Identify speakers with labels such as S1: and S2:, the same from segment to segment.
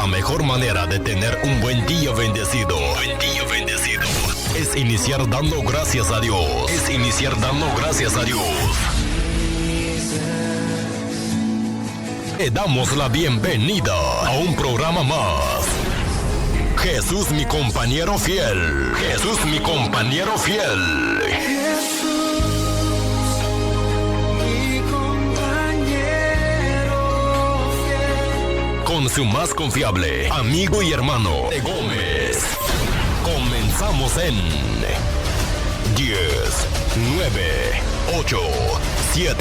S1: mejor manera de tener un buen día bendecido. Es iniciar dando gracias a Dios. Le damos la bienvenida a un programa más. Jesús mi compañero fiel. Con su más confiable amigo y hermano de Gómez. Comenzamos en 10, 9, 8, 7,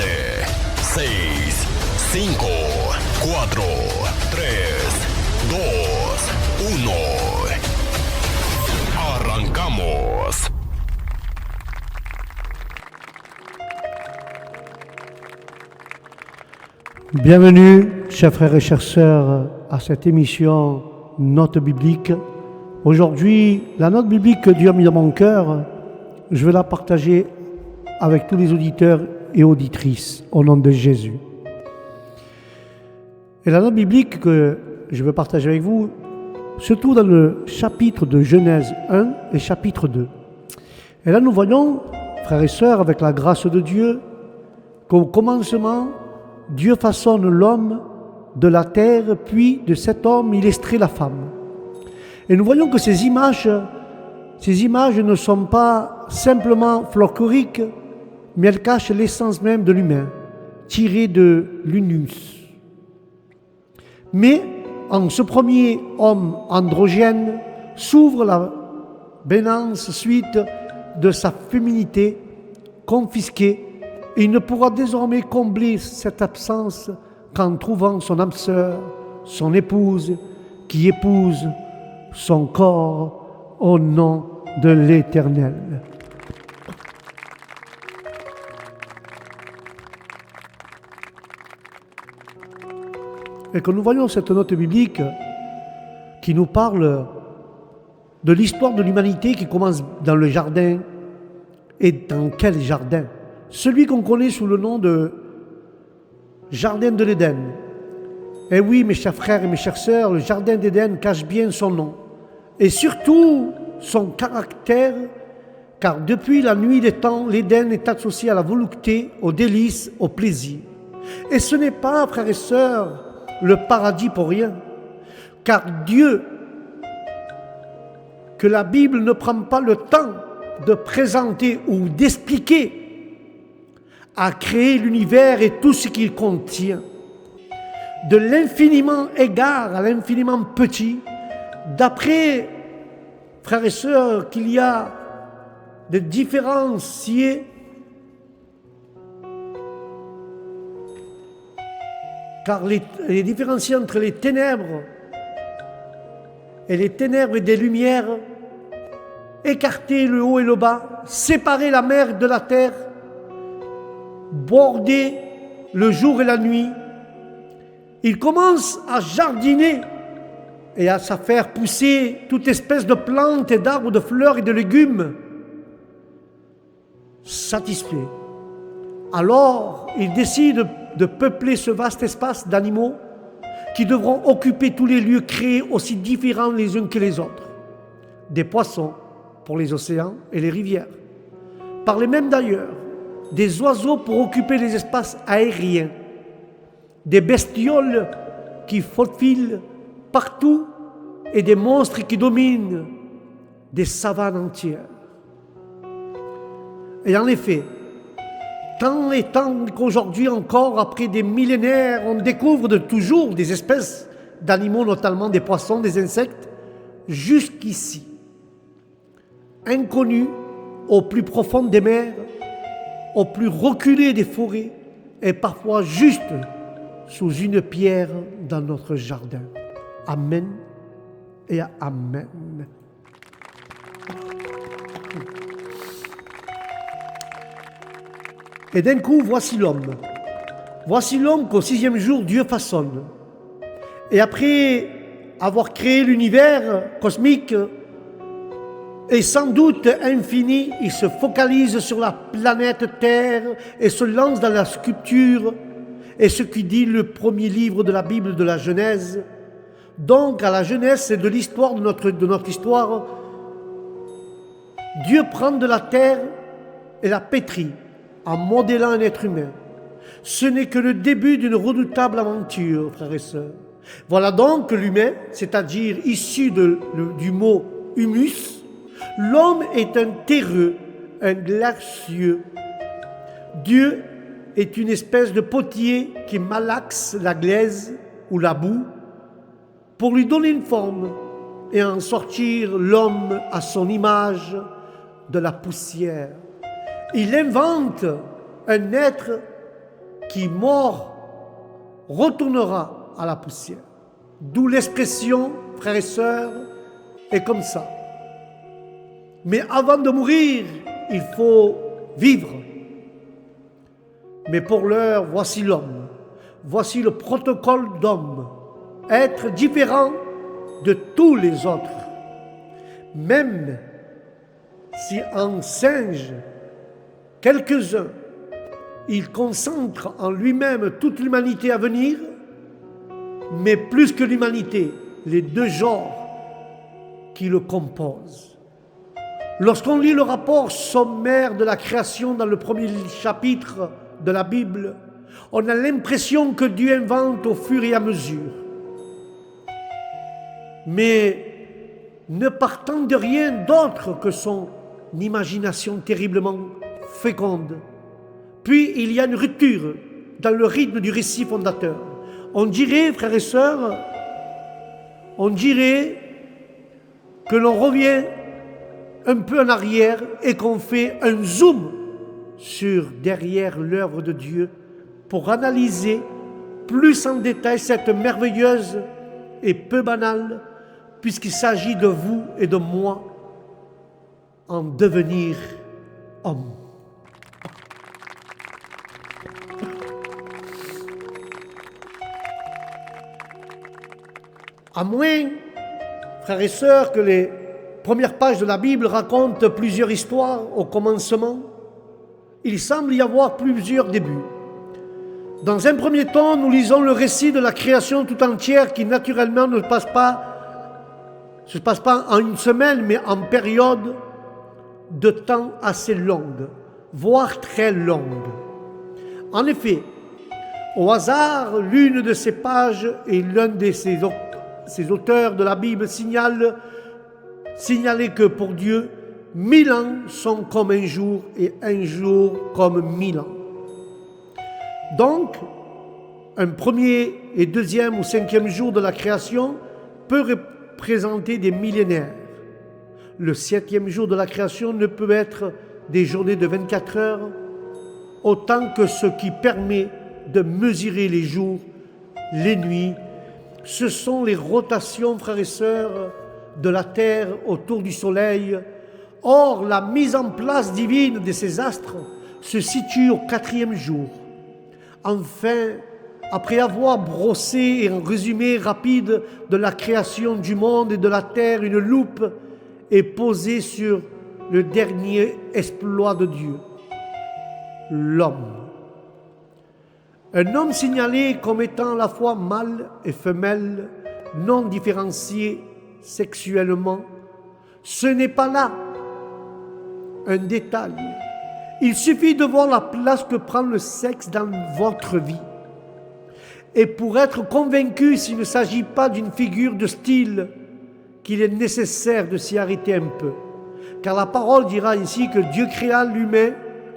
S1: 6, 5, 4, 3, 2, 1. Arrancamos.
S2: Bienvenue, chers frères et chères sœurs, à cette émission Note biblique. Aujourd'hui, la note biblique que Dieu a mis dans mon cœur, je vais la partager avec tous les auditeurs et auditrices au nom de Jésus. Et la note biblique que je vais partager avec vous se trouve dans le chapitre de Genèse 1 et chapitre 2. Et là, nous voyons, frères et sœurs, avec la grâce de Dieu, qu'au commencement, Dieu façonne l'homme de la terre, puis de cet homme, il extrait la femme. Et nous voyons que ces images ne sont pas simplement folkloriques, mais elles cachent l'essence même de l'humain, tirée de l'unus. Mais en ce premier homme androgène s'ouvre la bénance suite de sa féminité confisquée. Et il ne pourra désormais combler cette absence qu'en trouvant son âme sœur, son épouse, qui épouse son corps au nom de l'Éternel. Et quand nous voyons cette note biblique qui nous parle de l'histoire de l'humanité qui commence dans le jardin, et dans quel jardin ? Celui qu'on connaît sous le nom de Jardin de l'Éden. Et oui, mes chers frères et mes chères sœurs, le Jardin d'Éden cache bien son nom. Et surtout son caractère, car depuis la nuit des temps, l'Éden est associé à la volupté, au délice, au plaisir. Et ce n'est pas, frères et sœurs, le paradis pour rien. Car Dieu, que la Bible ne prend pas le temps de présenter ou d'expliquer, a créé l'univers et tout ce qu'il contient. De l'infiniment égard à l'infiniment petit, d'après, frères et sœurs, qu'il y a de différencier car les différencier entre les ténèbres et des lumières, écarter le haut et le bas, séparer la mer de la terre, border le jour et la nuit. Il commence à jardiner et à faire pousser toute espèce de plantes et d'arbres, de fleurs et de légumes. Satisfait. Alors, il décide de peupler ce vaste espace d'animaux qui devront occuper tous les lieux créés aussi différents les uns que les autres. Des poissons pour les océans et les rivières. Par les mêmes d'ailleurs, des oiseaux pour occuper les espaces aériens, des bestioles qui faufilent partout et des monstres qui dominent des savanes entières. Et en effet, tant et tant qu'aujourd'hui encore, après des millénaires, on découvre de toujours des espèces d'animaux, notamment des poissons, des insectes, jusqu'ici, inconnus au plus profond des mers, au plus reculé des forêts et parfois juste sous une pierre dans notre jardin. Amen et Amen. Et d'un coup, voici l'homme. Voici l'homme qu'au 6e jour, Dieu façonne. Et après avoir créé l'univers cosmique, et sans doute infini, il se focalise sur la planète Terre et se lance dans la sculpture. Et ce qui dit le premier livre de la Bible de la Genèse, Donc, à la Genèse et de l'histoire de notre histoire, Dieu prend de la terre et la pétrit en modélant un être humain. Ce n'est que le début d'une redoutable aventure, frères et sœurs. Voilà donc que l'humain, c'est-à-dire issu du mot humus, l'homme est un terreux, un glacieux. Dieu est une espèce de potier qui malaxe la glaise ou la boue pour lui donner une forme et en sortir l'homme à son image de la poussière. Il invente un être qui, mort, retournera à la poussière. D'où l'expression, frères et sœurs, est comme ça. Mais avant de mourir, il faut vivre. Mais pour l'heure, voici l'homme. Voici le protocole d'homme. Être différent de tous les autres. Même si en singe, quelques-uns, il concentre en lui-même toute l'humanité à venir, mais plus que l'humanité, les deux genres qui le composent. Lorsqu'on lit le rapport sommaire de la création dans le premier chapitre de la Bible, on a l'impression que Dieu invente au fur et à mesure. Mais ne partant de rien d'autre que son imagination terriblement féconde. Puis il y a une rupture dans le rythme du récit fondateur. On dirait, frères et sœurs, on dirait que l'on revient un peu en arrière et qu'on fait un zoom sur derrière l'œuvre de Dieu pour analyser plus en détail cette merveilleuse et peu banale, puisqu'il s'agit de vous et de moi en devenir homme. À moins, frères et sœurs, que les premières pages de la Bible racontent plusieurs histoires au commencement, il semble y avoir plusieurs débuts. Dans un premier temps, nous lisons le récit de la création tout entière qui naturellement ne se passe pas en une semaine, mais en période de temps assez longue, voire très longue. En effet, au hasard, l'une de ces pages et l'un de ces auteurs de la Bible signalait que pour Dieu, 1000 ans sont comme un jour et un jour comme 1000 ans. Donc, un premier et deuxième ou cinquième jour de la création peut représenter des millénaires. Le septième jour de la création ne peut être des journées de 24 heures, autant que ce qui permet de mesurer les jours, les nuits. Ce sont les rotations, frères et sœurs, de la Terre autour du Soleil. Or, la mise en place divine de ces astres se situe au 4e jour. Enfin, après avoir brossé un résumé rapide de la création du monde et de la terre, une loupe est posée sur le dernier exploit de Dieu, l'homme. Un homme signalé comme étant à la fois mâle et femelle, non différencié sexuellement, ce n'est pas là un détail. Il suffit de voir la place que prend le sexe dans votre vie. Et pour être convaincu s'il ne s'agit pas d'une figure de style, qu'il est nécessaire de s'y arrêter un peu. Car la parole dira ici que Dieu créa l'humain,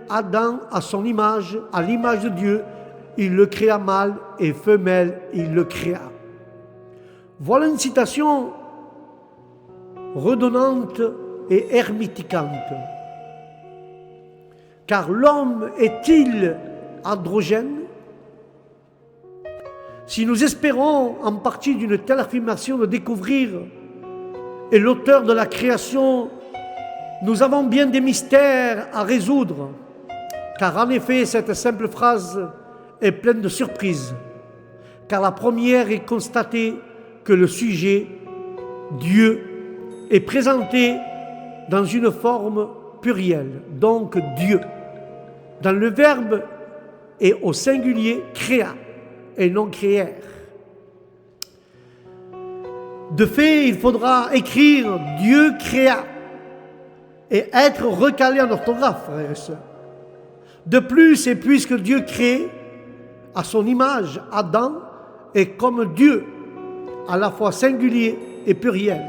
S2: Adam à son image, à l'image de Dieu, il le créa mâle et femelle, il le créa. Voilà une citation redonnante et herméticante. Car l'homme est-il androgène? Si nous espérons en partie d'une telle affirmation de découvrir et l'auteur de la création, nous avons bien des mystères à résoudre, car en effet cette simple phrase est pleine de surprises, car la première est constatée que le sujet, Dieu, est présenté dans une forme plurielle, donc Dieu. Dans le verbe et au singulier créa et non créèrent. De fait, il faudra écrire Dieu créa et être recalé en orthographe, frères et sœurs. De plus, et puisque Dieu crée à son image, Adam est comme Dieu, à la fois singulier et pluriel,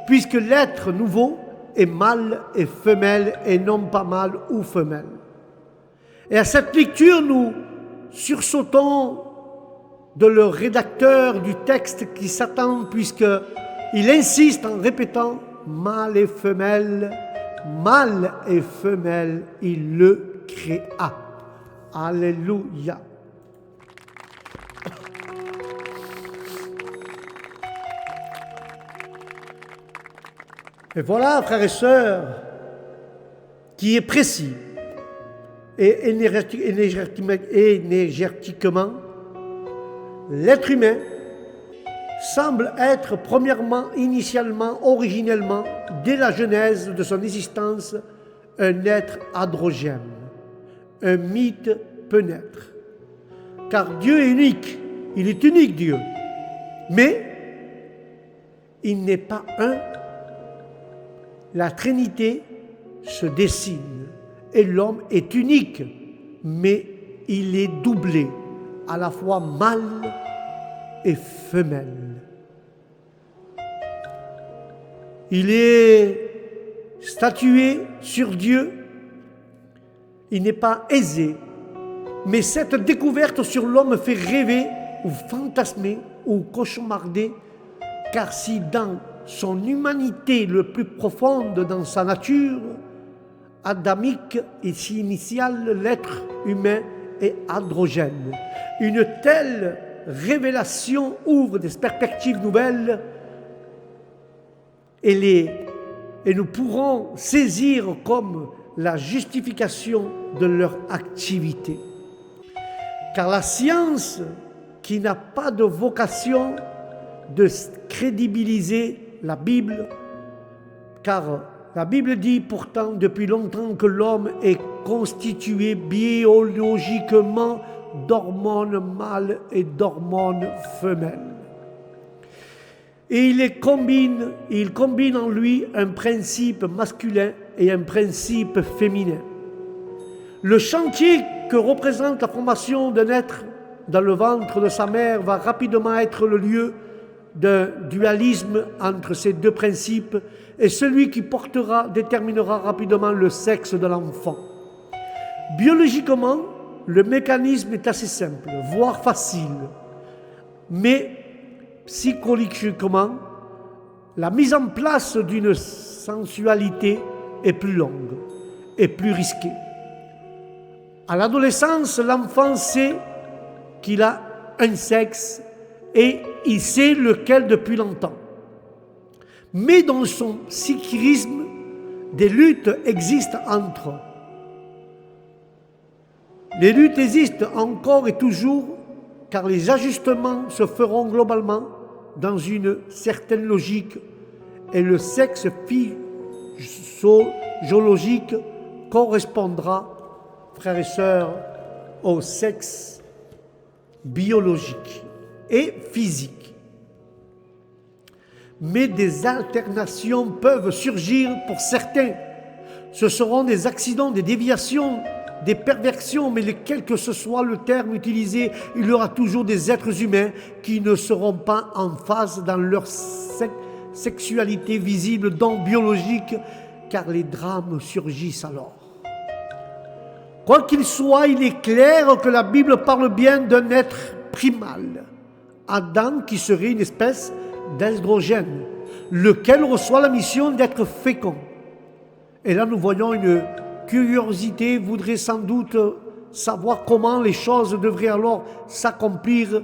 S2: puisque l'être nouveau est mâle et femelle et non pas mâle ou femelle. Et à cette lecture, nous sursautons de le rédacteur du texte qui s'attend, puisqu'il insiste en répétant mâle et femelle, il le créa. Alléluia. Et voilà, frères et sœurs, qui est précis et énergétiquement, l'être humain semble être premièrement, initialement, originellement, dès la genèse de son existence, un être androgène. Un mythe peut naître. Car Dieu est unique, il est unique Dieu, mais il n'est pas un. La Trinité se dessine et l'homme est unique, mais il est doublé, à la fois mâle et femelle. Il est statué sur Dieu, il n'est pas aisé, mais cette découverte sur l'homme fait rêver ou fantasmer ou cauchemarder, car si dans son humanité le plus profonde, dans sa nature adamique et si initiale, l'être humain est androgène. Une telle révélation ouvre des perspectives nouvelles et nous pourrons saisir comme la justification de leur activité. Car la science, qui n'a pas de vocation de crédibiliser la Bible, car la Bible dit pourtant depuis longtemps que l'homme est constitué biologiquement d'hormones mâles et d'hormones femelles. Et il combine en lui un principe masculin et un principe féminin. Le chantier que représente la formation d'un être dans le ventre de sa mère va rapidement être le lieu d'un dualisme entre ces deux principes, et celui qui déterminera rapidement le sexe de l'enfant. Biologiquement, le mécanisme est assez simple, voire facile, mais psychologiquement, la mise en place d'une sensualité est plus longue et plus risquée. À l'adolescence, l'enfant sait qu'il a un sexe et il sait lequel depuis longtemps. Mais dans son psychisme, des luttes existent entre eux. Les luttes existent encore et toujours, car les ajustements se feront globalement dans une certaine logique et le sexe physiologique correspondra, frères et sœurs, au sexe biologique et physique. Mais des alternations peuvent surgir pour certains. Ce seront des accidents, des déviations, des perversions, mais quel que ce soit le terme utilisé, il y aura toujours des êtres humains qui ne seront pas en phase dans leur sexualité visible, donc biologique, car les drames surgissent alors. Quoi qu'il soit, il est clair que la Bible parle bien d'un être primal, Adam, qui serait une espèce d'androgène, lequel reçoit la mission d'être fécond. Et là, nous voyons une curiosité, voudrait sans doute savoir comment les choses devraient alors s'accomplir,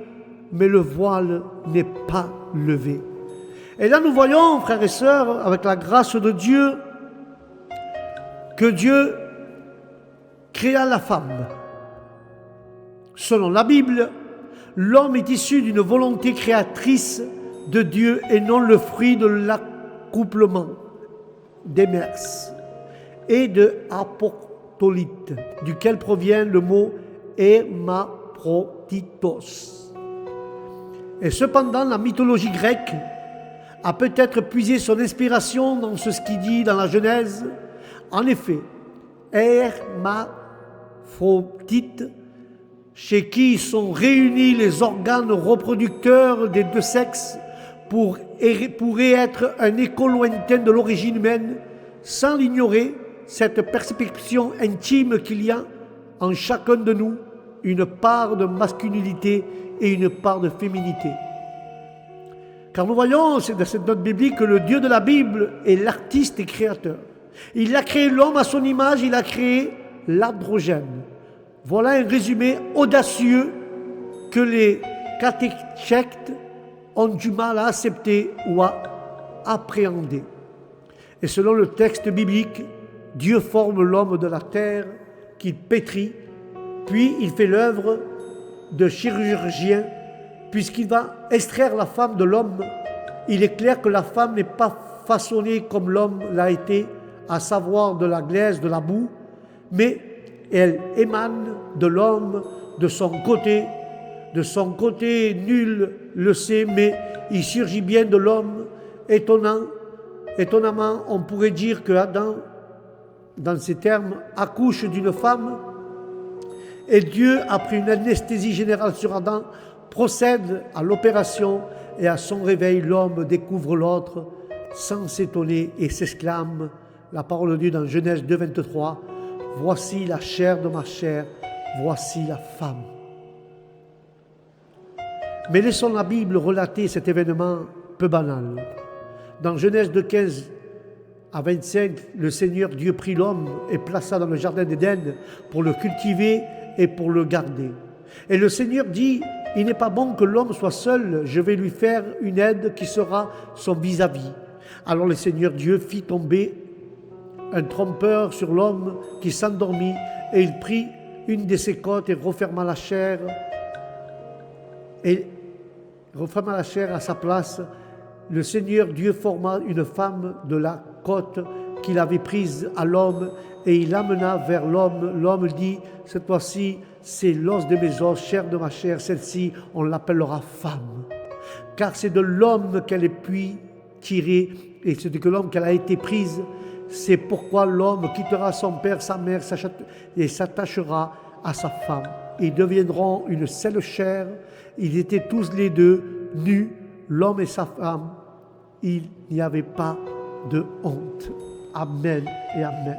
S2: mais le voile n'est pas levé. Et là, nous voyons, frères et sœurs, avec la grâce de Dieu, que Dieu créa la femme. Selon la Bible, l'homme est issu d'une volonté créatrice de Dieu et non le fruit de l'accouplement d'émerse et de apoptolite, duquel provient le mot hermaphroditos. Et cependant, la mythologie grecque a peut-être puisé son inspiration dans ce qu'il dit dans la Genèse. En effet, hermaphrodite, chez qui sont réunis les organes reproducteurs des deux sexes, pourrait être un écho lointain de l'origine humaine, sans l'ignorer, cette perception intime qu'il y a en chacun de nous une part de masculinité et une part de féminité. Car nous voyons, c'est dans cette note biblique, que le Dieu de la Bible est l'artiste et créateur. Il a créé l'homme à son image, il a créé l'androgène. Voilà un résumé audacieux que les catéchètes ont du mal à accepter ou à appréhender. Et selon le texte biblique, Dieu forme l'homme de la terre qu'il pétrit, puis il fait l'œuvre de chirurgien, puisqu'il va extraire la femme de l'homme. Il est clair que la femme n'est pas façonnée comme l'homme l'a été, à savoir de la glaise, de la boue, mais elle émane de l'homme, de son côté. De son côté, nul le sait, mais il surgit bien de l'homme. Étonnamment, on pourrait dire que Adam, dans ces termes, accouche d'une femme, et Dieu, après une anesthésie générale sur Adam, procède à l'opération, et à son réveil, l'homme découvre l'autre sans s'étonner et s'exclame, la parole de Dieu dans Genèse 2, 23, « Voici la chair de ma chair, voici la femme. » Mais laissons la Bible relater cet événement peu banal. Dans Genèse 2, 15 à 25, le Seigneur Dieu prit l'homme et plaça dans le jardin d'Éden pour le cultiver et pour le garder. Et le Seigneur dit, « Il n'est pas bon que l'homme soit seul, je vais lui faire une aide qui sera son vis-à-vis. » Alors le Seigneur Dieu fit tomber un trompeur sur l'homme qui s'endormit, et il prit une de ses côtes et referma la chair à sa place. Le Seigneur Dieu forma une femme de la côte qu'il avait prise à l'homme et il l'amena vers l'homme. L'homme dit, cette fois-ci, c'est l'os de mes os, chair de ma chair, celle-ci, on l'appellera femme. Car c'est de l'homme qu'elle est puis tirée et c'est de l'homme qu'elle a été prise. C'est pourquoi l'homme quittera son père, sa mère et s'attachera à sa femme. Ils deviendront une seule chair. Ils étaient tous les deux nus, l'homme et sa femme. Il n'y avait pas de honte. Amen et amen.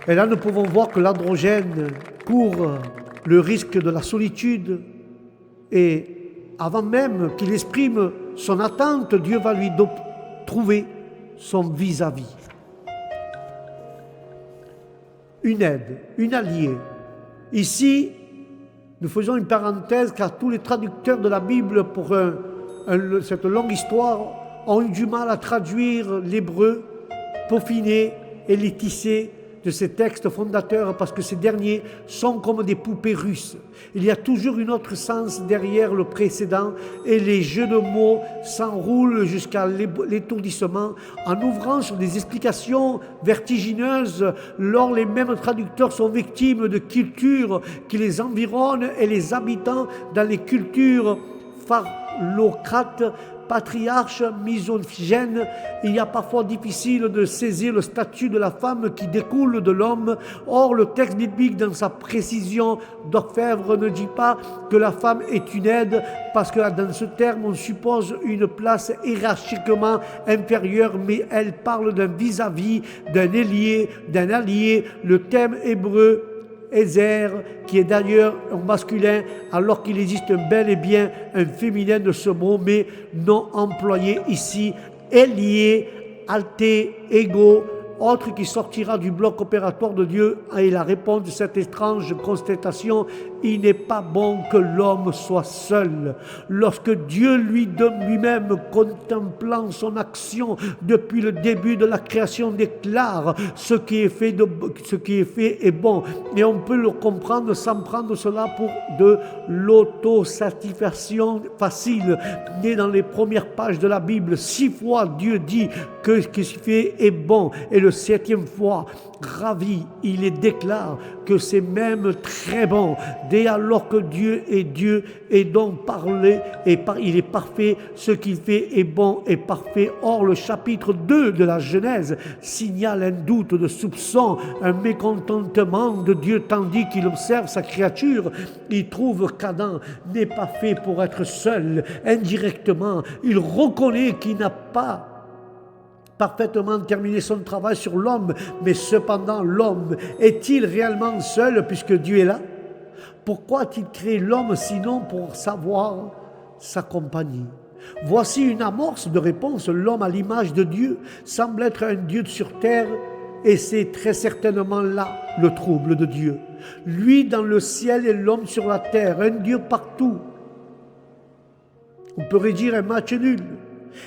S2: Et là, nous pouvons voir que l'androgène court le risque de la solitude et avant même qu'il exprime son attente, Dieu va lui trouver son vis-à-vis. Une aide, une alliée. Ici, nous faisons une parenthèse car tous les traducteurs de la Bible pour cette longue histoire ont eu du mal à traduire l'hébreu, peaufiner et les tisser de ces textes fondateurs parce que ces derniers sont comme des poupées russes. Il y a toujours un autre sens derrière le précédent et les jeux de mots s'enroulent jusqu'à l'étourdissement en ouvrant sur des explications vertigineuses. Lors les mêmes traducteurs sont victimes de cultures qui les environnent et les habitants dans les cultures phallocrates, patriarche, misogyne, il y a parfois difficile de saisir le statut de la femme qui découle de l'homme. Or, le texte biblique, dans sa précision d'orfèvre, ne dit pas que la femme est une aide, parce que dans ce terme, on suppose une place hiérarchiquement inférieure, mais elle parle d'un vis-à-vis, d'un ailier, d'un allié. Le thème hébreu Ezer, qui est d'ailleurs un masculin, alors qu'il existe bel et bien un féminin de ce mot, mais non employé ici, est lié, alté, égo, autre qui sortira du bloc opératoire de Dieu. Et la réponse de cette étrange constatation, il n'est pas bon que l'homme soit seul. Lorsque Dieu lui-même, contemplant son action depuis le début de la création, déclare ce qui est fait est bon. Et on peut le comprendre sans prendre cela pour de l'autosatisfaction facile. Né dans les premières pages de la Bible, 6 fois Dieu dit que ce qui est fait est bon. Et le 7e fois, ravi, il les déclare que c'est même très bon. Dès alors que Dieu est donc parlé, il est parfait, ce qu'il fait est bon et parfait. Or, le chapitre 2 de la Genèse signale un doute de soupçon, un mécontentement de Dieu, tandis qu'il observe sa créature. Il trouve qu'Adam n'est pas fait pour être seul. Indirectement, il reconnaît qu'il n'a pas parfaitement terminé son travail sur l'homme, mais cependant l'homme est-il réellement seul puisque Dieu est là? Pourquoi a-t-il créé l'homme sinon pour savoir sa compagnie? Voici une amorce de réponse. L'homme à l'image de Dieu semble être un Dieu sur terre, et c'est très certainement là le trouble de Dieu. Lui dans le ciel et l'homme sur la terre, un Dieu partout. On pourrait dire un match nul.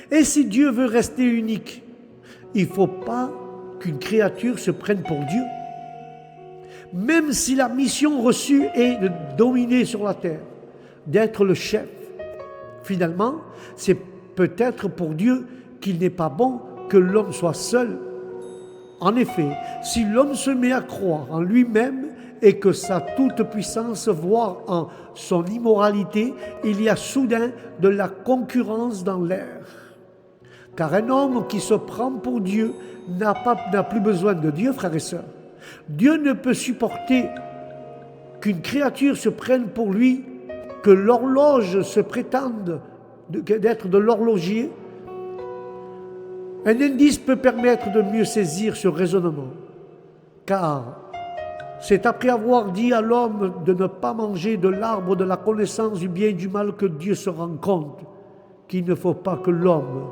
S2: Et si Dieu veut rester unique, il ne faut pas qu'une créature se prenne pour Dieu. Même si la mission reçue est de dominer sur la terre, d'être le chef, finalement, c'est peut-être pour Dieu qu'il n'est pas bon que l'homme soit seul. En effet, si l'homme se met à croire en lui-même et que sa toute-puissance, voire en son immoralité, il y a soudain de la concurrence dans l'air. Car un homme qui se prend pour Dieu n'a plus besoin de Dieu, frères et sœurs. Dieu ne peut supporter qu'une créature se prenne pour lui, que l'horloge se prétende d'être de l'horloger. Un indice peut permettre de mieux saisir ce raisonnement, car c'est après avoir dit à l'homme de ne pas manger de l'arbre de la connaissance du bien et du mal que Dieu se rend compte qu'il ne faut pas que l'homme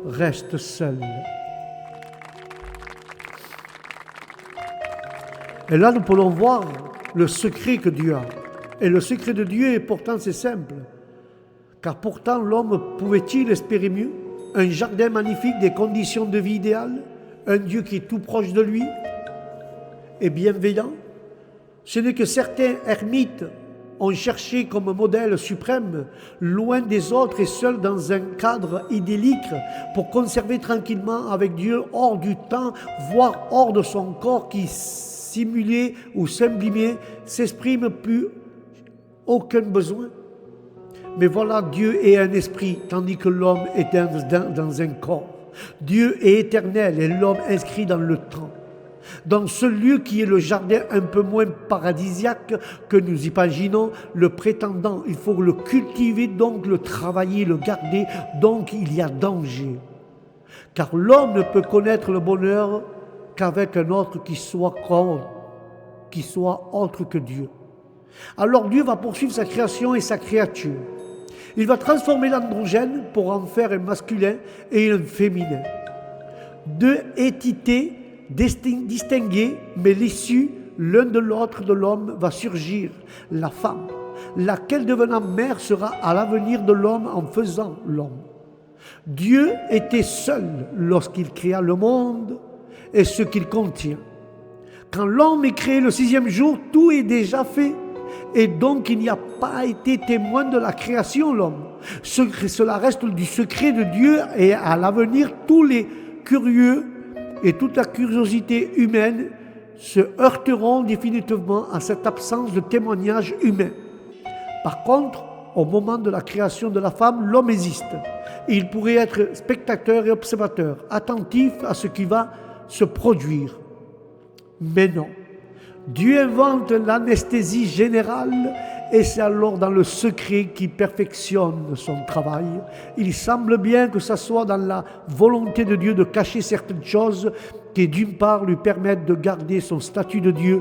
S2: reste seul. Et là, nous pouvons voir le secret que Dieu a. Et le secret de Dieu, est pourtant, c'est simple. Car pourtant, l'homme pouvait-il espérer mieux? Un jardin magnifique, des conditions de vie idéales, un Dieu qui est tout proche de lui et bienveillant. Ce n'est que certains ermites ont cherché comme modèle suprême, loin des autres et seuls dans un cadre idyllique, pour conserver tranquillement avec Dieu hors du temps, voire hors de son corps qui, simulé ou sublimé, s'exprime plus aucun besoin. Mais voilà, Dieu est un esprit, tandis que l'homme est dans un corps. Dieu est éternel et l'homme inscrit dans le temps. Dans ce lieu qui est le jardin un peu moins paradisiaque que nous imaginons, le prétendant, il faut le cultiver, donc le travailler, le garder, donc il y a danger. Car l'homme ne peut connaître le bonheur qu'avec un autre qui soit autre que Dieu. Alors Dieu va poursuivre sa création et sa créature. Il va transformer l'androgène pour en faire un masculin et un féminin. Deux entités distinguées, mais l'issue l'un de l'autre de l'homme va surgir, la femme, laquelle devenant mère sera à l'avenir de l'homme en faisant l'homme. Dieu était seul lorsqu'il créa le monde et ce qu'il contient. Quand l'homme est créé le 6e jour, tout est déjà fait. Et donc, il n'y a pas été témoin de la création, l'homme. Cela reste du secret de Dieu, et à l'avenir, tous les curieux et toute la curiosité humaine se heurteront définitivement à cette absence de témoignage humain. Par contre, au moment de la création de la femme, l'homme existe. Il pourrait être spectateur et observateur, attentif à ce qui va se produire. Mais non. Dieu invente l'anesthésie générale et c'est alors dans le secret qu'il perfectionne son travail. Il semble bien que ce soit dans la volonté de Dieu de cacher certaines choses qui d'une part lui permettent de garder son statut de Dieu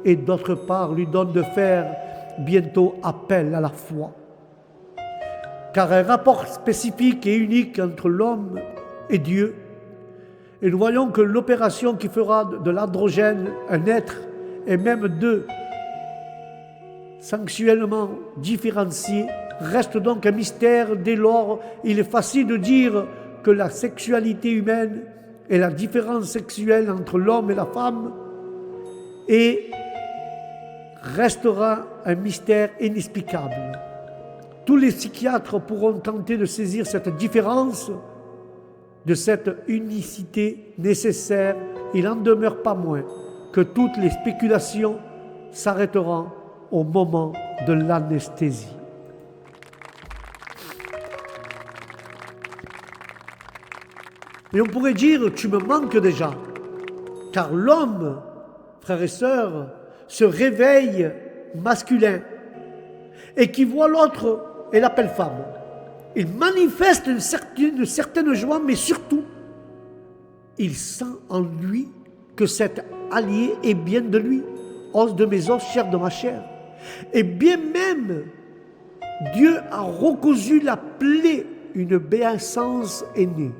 S2: et d'autre part lui donnent de faire bientôt appel à la foi. Car un rapport spécifique et unique entre l'homme et Dieu, et nous voyons que l'opération qui fera de l'androgène un être et même deux sexuellement différenciés reste donc un mystère. Dès lors, il est facile de dire que la sexualité humaine et la différence sexuelle entre l'homme et la femme restera un mystère inexplicable. Tous les psychiatres pourront tenter de saisir cette différence, de cette unicité nécessaire il n'en demeure pas moins que toutes les spéculations s'arrêteront au moment de l'anesthésie. Et on pourrait dire, tu me manques déjà, car l'homme, frères et sœurs, se réveille masculin et qui voit l'autre et l'appelle femme. Il manifeste une certaine joie, mais surtout, il sent en lui que cet allié est bien de lui, os de mes os, chair de ma chair. Et bien même, Dieu a recousu la plaie, une béaissance est née.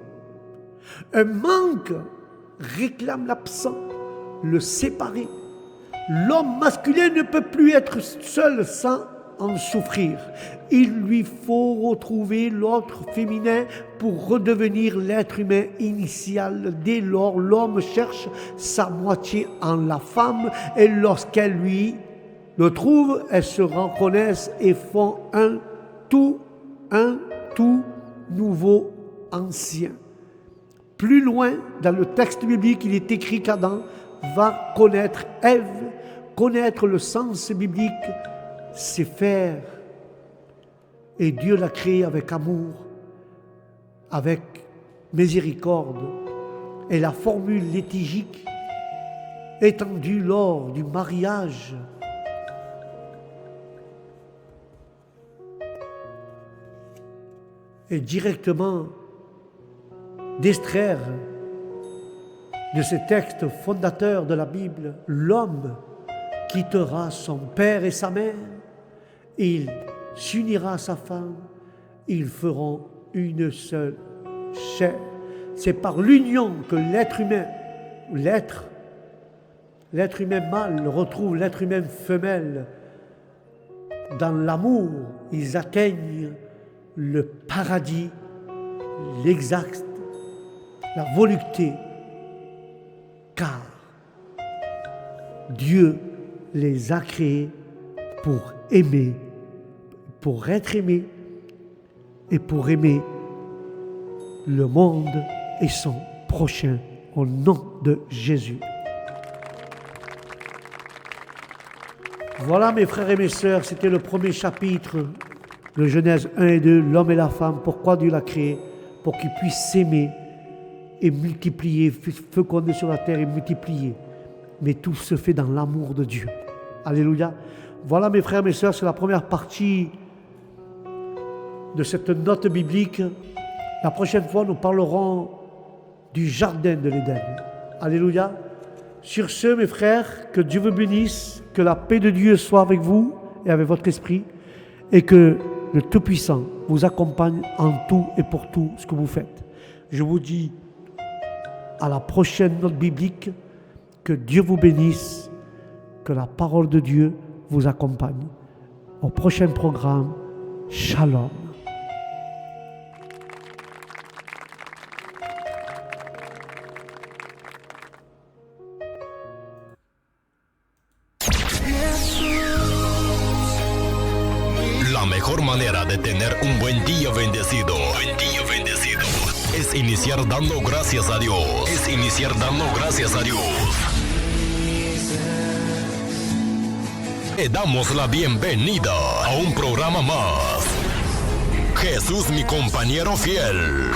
S2: Un manque réclame l'absent, le séparer. L'homme masculin ne peut plus être seul sans en souffrir. Il lui faut retrouver l'autre féminin pour redevenir l'être humain initial. Dès lors, l'homme cherche sa moitié en la femme et lorsqu'elle lui le trouve, elles se reconnaissent et font un tout nouveau ancien. Plus loin, dans le texte biblique, il est écrit qu'Adam va connaître Ève. Connaître le sens biblique, c'est faire. Et Dieu l'a créé avec amour, avec miséricorde. Et la formule liturgique étendue lors du mariage est directement d'extraire de ces textes fondateurs de la Bible, l'homme quittera son père et sa mère, il s'unira à sa femme, ils feront une seule chair. C'est par l'union que l'être humain mâle retrouve l'être humain femelle. Dans l'amour, ils atteignent le paradis, l'exact, la volupté, car Dieu les a créés pour aimer, pour être aimés et pour aimer le monde et son prochain au nom de Jésus. Voilà mes frères et mes sœurs, c'était le premier chapitre de Genèse 1 et 2, l'homme et la femme, pourquoi Dieu l'a créé, pour qu'ils puissent s'aimer et multiplier, féconder sur la terre et multiplier. Mais tout se fait dans l'amour de Dieu. Alléluia. Voilà mes frères et mes sœurs, c'est la première partie de cette note biblique. La prochaine fois, nous parlerons du jardin de l'Éden. Alléluia. Sur ce, mes frères, que Dieu vous bénisse, que la paix de Dieu soit avec vous et avec votre esprit, et que le Tout-Puissant vous accompagne en tout et pour tout ce que vous faites. Je vous dis à la prochaine note biblique, que Dieu vous bénisse, que la parole de Dieu vous accompagne. Au prochain programme, Shalom.
S1: La mejor manera de tener un buen día bendecido, es iniciar dando gracias a Dios. Le damos la bienvenida a un programa más. Jesús mi compañero fiel.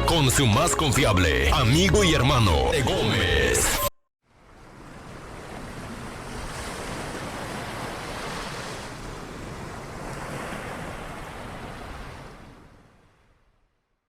S1: Con su más confiable amigo y hermano, Gómez.